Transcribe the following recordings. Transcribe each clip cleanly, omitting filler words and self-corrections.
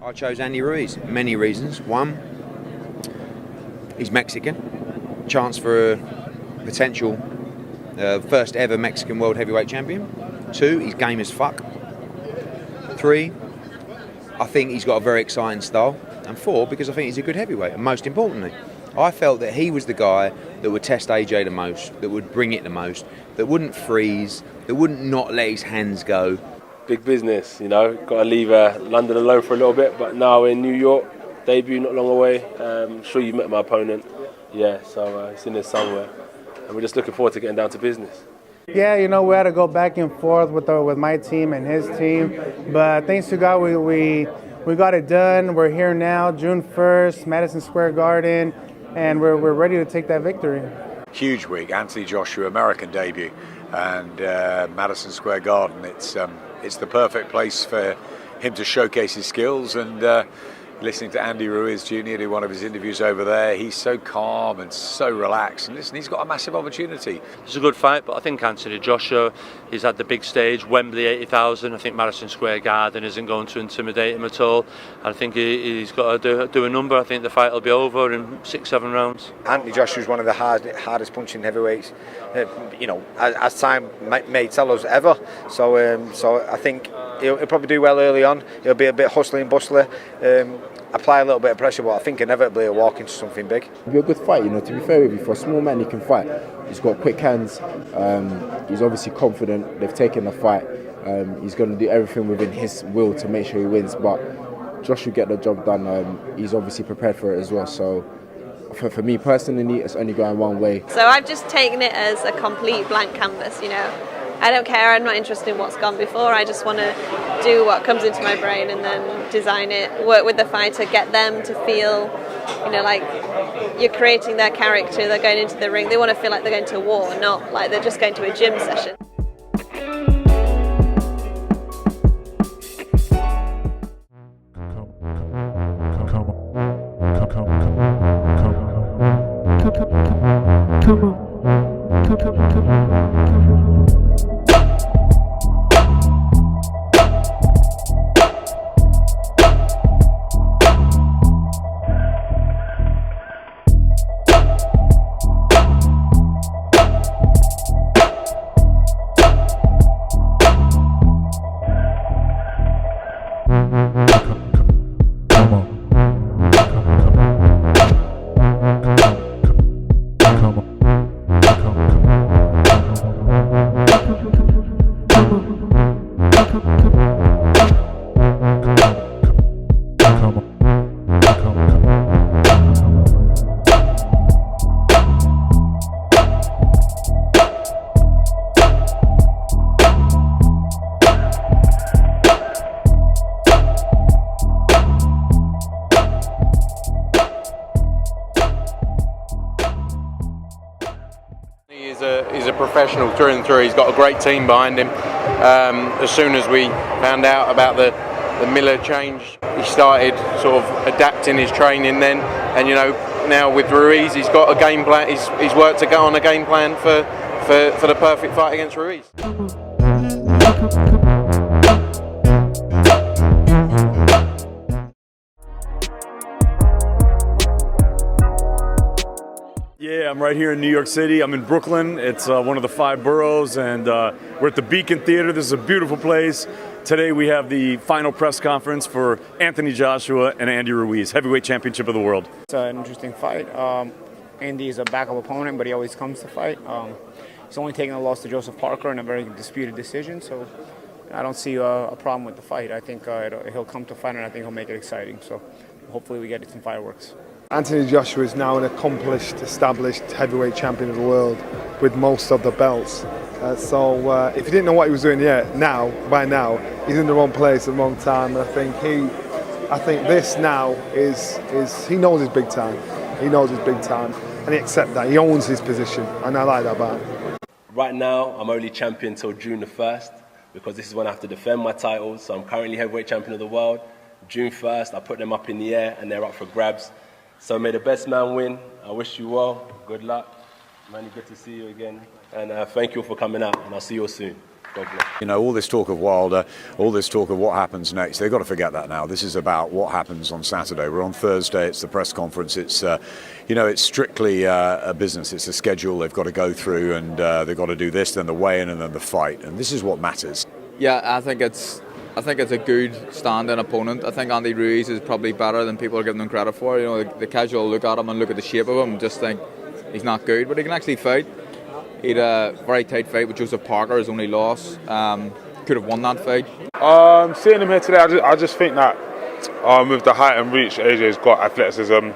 I chose Andy Ruiz. Many reasons. One, he's Mexican. Chance for a potential first ever Mexican world heavyweight champion. Two, he's game as fuck. Three, I think he's got a very exciting style. And four, because I think he's a good heavyweight. And most importantly, I felt that he was the guy that would test AJ the most, that would bring it the most, that wouldn't freeze, that wouldn't not let his hands go. Big business, you know, got to leave London alone for a little bit, but now in New York, debut not long away. I'm sure you met my opponent. Yeah, so it's in there somewhere. And we're just looking forward to getting down to business. Yeah, you know, we had to go back and forth with my team and his team, but thanks to God, we got it done. We're here now, June 1st, Madison Square Garden, and we're ready to take that victory. Huge week, Anthony Joshua, American debut, and Madison Square Garden. It's the perfect place for him to showcase his skills. And listening to Andy Ruiz Jr. do one of his interviews over there, he's so calm and so relaxed. And listen, he's got a massive opportunity. It's a good fight, but I think Anthony Joshua, he's had the big stage, Wembley 80,000. I think Madison Square Garden isn't going to intimidate him at all. I think he's got to do a number. I think the fight will be over in 6-7 rounds. Anthony Joshua is one of the hardest punching heavyweights, you know, as time may tell us ever. So I think he'll probably do well early on. He'll be a bit hustly and bustler. Apply a little bit of pressure, but I think inevitably he'll walk into something big. It'll be a good fight, you know. To be fair with you, for a small man, he can fight. He's got quick hands. He's obviously confident. They've taken the fight. He's going to do everything within his will to make sure he wins. But Josh will get the job done. He's obviously prepared for it as well. So for me personally, it's only going one way. So I've just taken it as a complete blank canvas, you know. I don't care, I'm not interested in what's gone before, I just want to do what comes into my brain and then design it, work with the fighter, get them to feel, you know, like you're creating their character, they're going into the ring, they want to feel like they're going to war, not like they're just going to a gym session. He's a professional through and through. He's got a great team behind him. As soon as we found out about the Miller change, he started sort of adapting his training then. And you know, now with Ruiz, he's got a game plan. He's worked to go on a game plan for the perfect fight against Ruiz. Yeah, I'm right here in New York City. I'm in Brooklyn. It's one of the 5 boroughs, and we're at the Beacon Theater. This is a beautiful place. Today we have the final press conference for Anthony Joshua and Andy Ruiz, heavyweight championship of the world. It's an interesting fight. Andy is a backup opponent, but he always comes to fight. He's only taken a loss to Joseph Parker in a very disputed decision, so I don't see a problem with the fight. I think he'll come to fight, and I think he'll make it exciting. So hopefully we get some fireworks. Anthony Joshua is now an accomplished, established heavyweight champion of the world with most of the belts. So if you didn't know what he was doing yet, by now, he's in the wrong place at the wrong time. I think this now is he knows his big time. He knows his big time, and he accepts that. He owns his position, and I like that about him. Right now, I'm only champion till June the 1st because this is when I have to defend my titles. So I'm currently heavyweight champion of the world. June 1st, I put them up in the air, and they're up for grabs. So may the best man win. I wish you well. Good luck. Manny, good to see you again. And thank you for coming out, and I'll see you all soon. God bless. You know, all this talk of Wilder, all this talk of what happens next, they've got to forget that now. This is about what happens on Saturday. We're on Thursday, it's the press conference. It's, it's strictly a business. It's a schedule they've got to go through, and they've got to do this, then the weigh-in, and then the fight. And this is what matters. Yeah, I think it's a good stand-in opponent. I think Andy Ruiz is probably better than people are giving him credit for. You know, the casual look at him and look at the shape of him and just think he's not good, but he can actually fight. He had a very tight fight with Joseph Parker, his only loss. Could have won that fight. Seeing him here today, I just think that with the height and reach, AJ's got athleticism,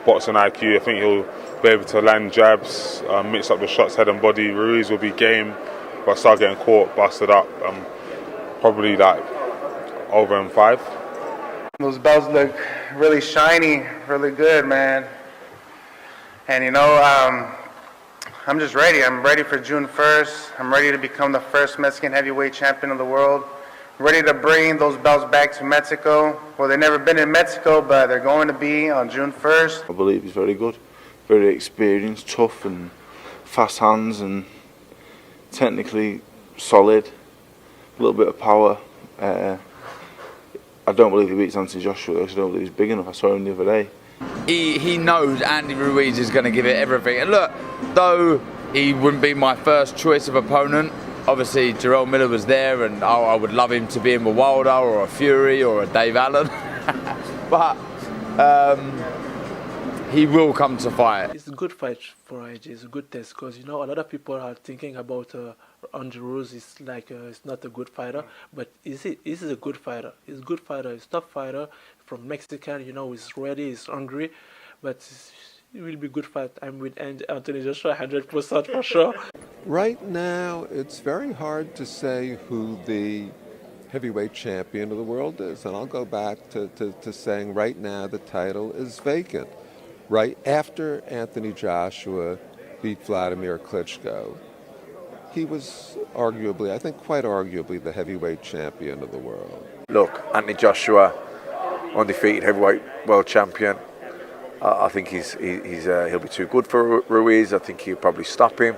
boxing IQ. I think he'll be able to land jabs, mix up the shots, head and body. Ruiz will be game, but start getting caught, busted up. Probably like over in 5. Those belts look really shiny, really good, man. And I'm just ready. I'm ready for June 1st. I'm ready to become the first Mexican heavyweight champion of the world. I'm ready to bring those belts back to Mexico. Well, they've never been in Mexico, but they're going to be on June 1st. I believe he's very good, very experienced, tough and fast hands and technically solid, a little bit of power. I don't believe he beats Anthony Joshua, though, 'cause I don't believe he's big enough. I saw him the other day. He knows Andy Ruiz is going to give it everything. And look, though he wouldn't be my first choice of opponent, obviously Jarrell Miller was there, and I would love him to be in a Wilder or a Fury or a Dave Allen. But he will come to fight. It's a good fight for AJ. It's a good test because a lot of people are thinking about Andy Ruiz is like it's not a good fighter, but is it? This is a good fighter. He's a good fighter. He's a tough fighter from Mexican. He's ready. He's hungry, but it will be a good fight. I'm with Anthony Joshua 100% for sure. Right now, it's very hard to say who the heavyweight champion of the world is, and I'll go back to saying right now the title is vacant. Right after Anthony Joshua beat Vladimir Klitschko, he was arguably, I think quite arguably, the heavyweight champion of the world. Look, Anthony Joshua, undefeated heavyweight world champion. I think he'll be too good for Ruiz. I think he'll probably stop him.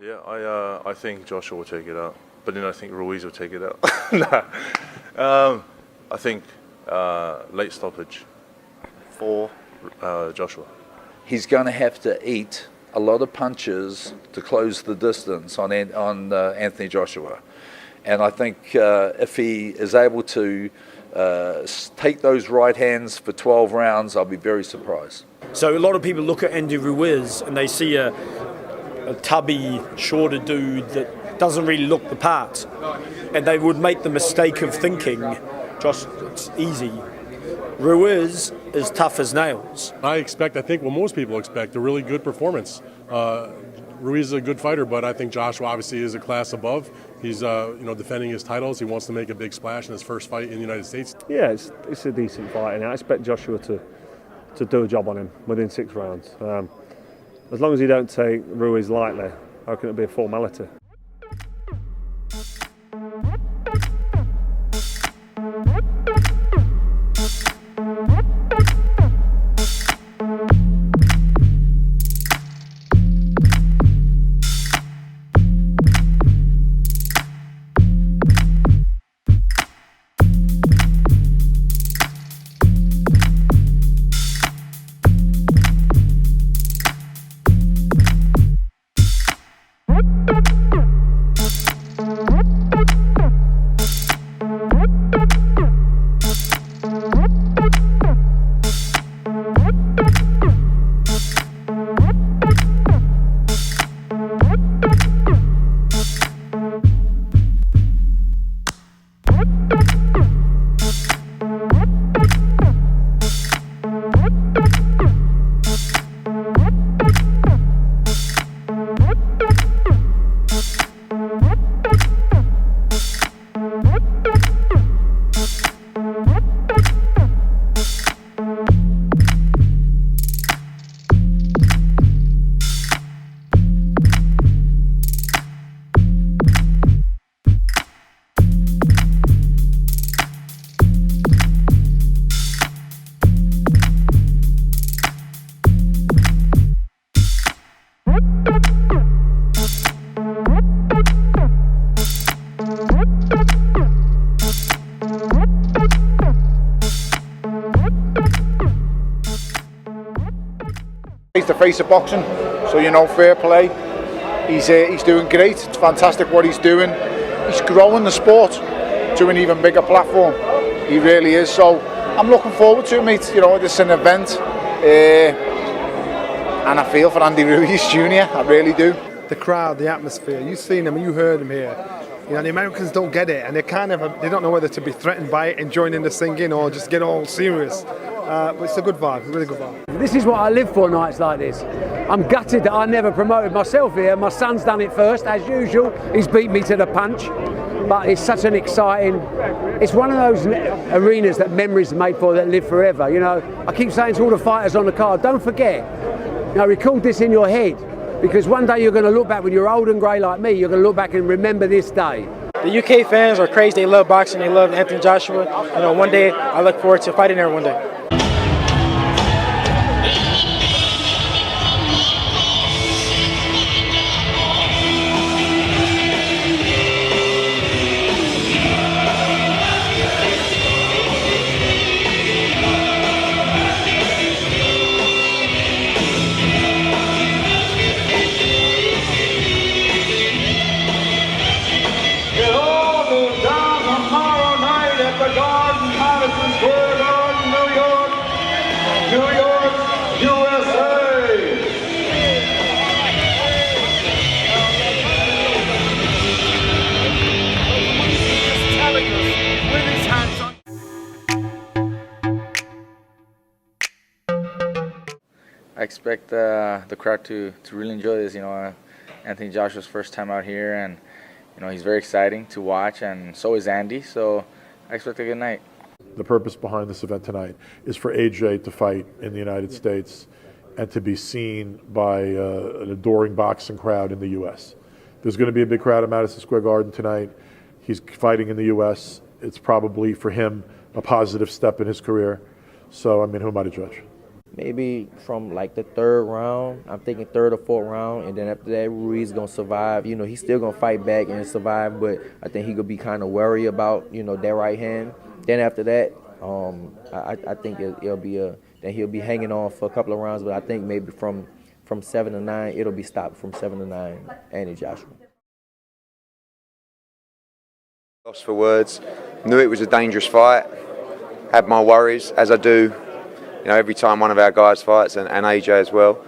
Yeah, I think Joshua will take it out, but then I think Ruiz will take it out. Nah. I think late stoppage for Joshua. He's going to have to eat a lot of punches to close the distance on Anthony Joshua. And I think if he is able to take those right hands for 12 rounds, I'll be very surprised. So a lot of people look at Andy Ruiz and they see a tubby, shorter dude that doesn't really look the part. And they would make the mistake of thinking, just it's easy. Ruiz is tough as nails. I think what most people expect, a really good performance. Ruiz is a good fighter, but I think Joshua obviously is a class above. He's defending his titles. He wants to make a big splash in his first fight in the United States. Yeah, it's a decent fight, and I expect Joshua to do a job on him within 6 rounds. As long as he don't take Ruiz lightly, I reckon it'll be a formality. the face of boxing. So, you know, fair play. He's doing great. It's fantastic what he's doing. He's growing the sport to an even bigger platform. He really is. So I'm looking forward to it, mate. You know, this is an event. And I feel for Andy Ruiz Jr. I really do. The crowd, the atmosphere. You've seen him, you heard him here. You know, the Americans don't get it, and they don't know whether to be threatened by it and join in the singing or just get all serious. But it's a good vibe, a really good vibe. This is what I live for, nights like this. I'm gutted that I never promoted myself here. My son's done it first, as usual. He's beat me to the punch. But it's such an exciting, it's one of those arenas that memories are made for that live forever. You know, I keep saying to all the fighters on the card, don't forget, you know, record this in your head, because one day you're going to look back, when you're old and grey like me, you're going to look back and remember this day. The UK fans are crazy. They love boxing. They love Anthony Joshua. You know, one day I look forward to fighting there one day. I expect the crowd to really enjoy this. You know, Anthony Joshua's first time out here, and you know he's very exciting to watch, and so is Andy. So I expect a good night. The purpose behind this event tonight is for AJ to fight in the United States and to be seen by an adoring boxing crowd in the U.S. There's going to be a big crowd at Madison Square Garden tonight. He's fighting in the U.S. It's probably for him a positive step in his career. So, I mean, who am I to judge? Maybe from like the third round, I'm thinking third or fourth round, and then after that, Ruiz is going to survive. You know, he's still going to fight back and survive, but I think he could be kind of worried about, you know, that right hand. Then after that, I think it'll be then he'll be hanging on for a couple of rounds, but I think maybe from 7 to 9, it'll be stopped from 7 to 9, Andy Joshua. Lost for words. Knew it was a dangerous fight. Had my worries, as I do, you know, every time one of our guys fights, and AJ as well.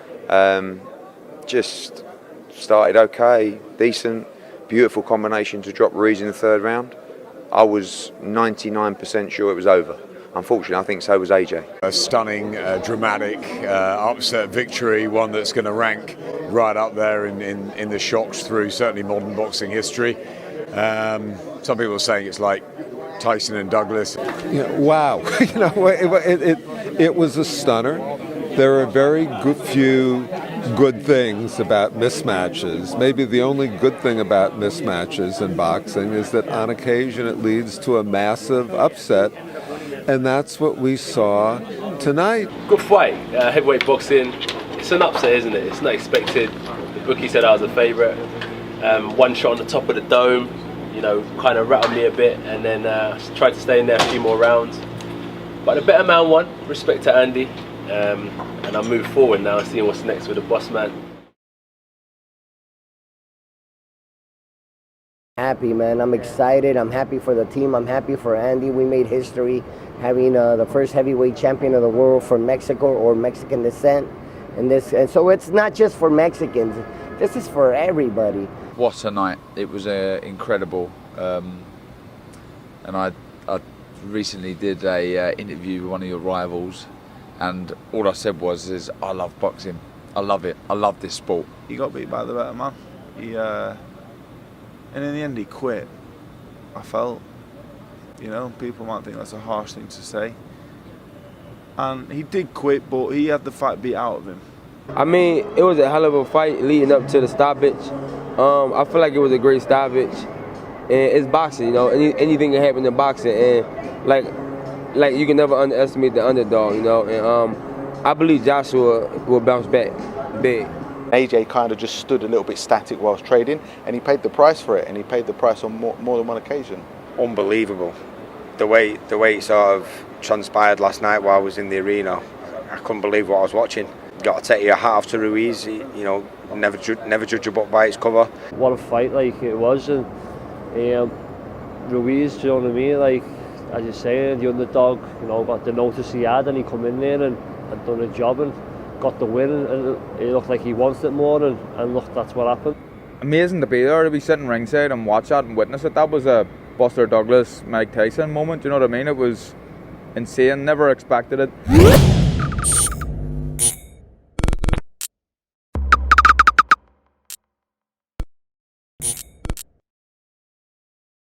Just started okay, decent, beautiful combination to drop Ruiz in the third round. I was 99% sure it was over. Unfortunately, I think so was AJ. A stunning, dramatic, upset victory, one that's going to rank right up there in the shocks through certainly modern boxing history. Some people are saying it's like Tyson and Douglas. Yeah, wow, you know, it was a stunner. There are very few good things about mismatches. Maybe the only good thing about mismatches in boxing is that on occasion it leads to a massive upset, and that's what we saw tonight. Good fight, heavyweight boxing. It's an upset, isn't it? It's not expected. The bookie said I was a favourite. One shot on the top of the dome, you know, kind of rattled me a bit, and then tried to stay in there a few more rounds. But the better man won. Respect to Andy. And I'll move forward now and see what's next with the boss man. Happy, man. I'm excited. I'm happy for the team. I'm happy for Andy. We made history having the first heavyweight champion of the world from Mexico or Mexican descent. And so it's not just for Mexicans. This is for everybody. What a night. It was incredible. And I recently did a interview with one of your rivals, and all I said was I love boxing. I love it. I love this sport. He got beat by the better man. And in the end he quit. I felt, you know, people might think that's a harsh thing to say. And he did quit, but he had the fight beat out of him. I mean, it was a hell of a fight leading up to the stoppage. I feel like it was a great stoppage. And it's boxing, you know, anything can happen in boxing. And like you can never underestimate the underdog, you know. And I believe Joshua will bounce back big. AJ kind of just stood a little bit static whilst trading, and he paid the price for it, and he paid the price on more than one occasion. Unbelievable. The way it sort of transpired last night while I was in the arena, I couldn't believe what I was watching. got to take your hat off to Ruiz. Never judge a book by its cover. What a fight it was, and Ruiz, do you know what I mean? As you're saying, the underdog, got the notice he had, and he come in there and had done a job and got the win, and it looked like he wanted it more, and look, that's what happened. Amazing to be there, to be sitting ringside and watch that and witness it. That was a Buster Douglas, Mike Tyson moment, do you know what I mean? It was insane, never expected it.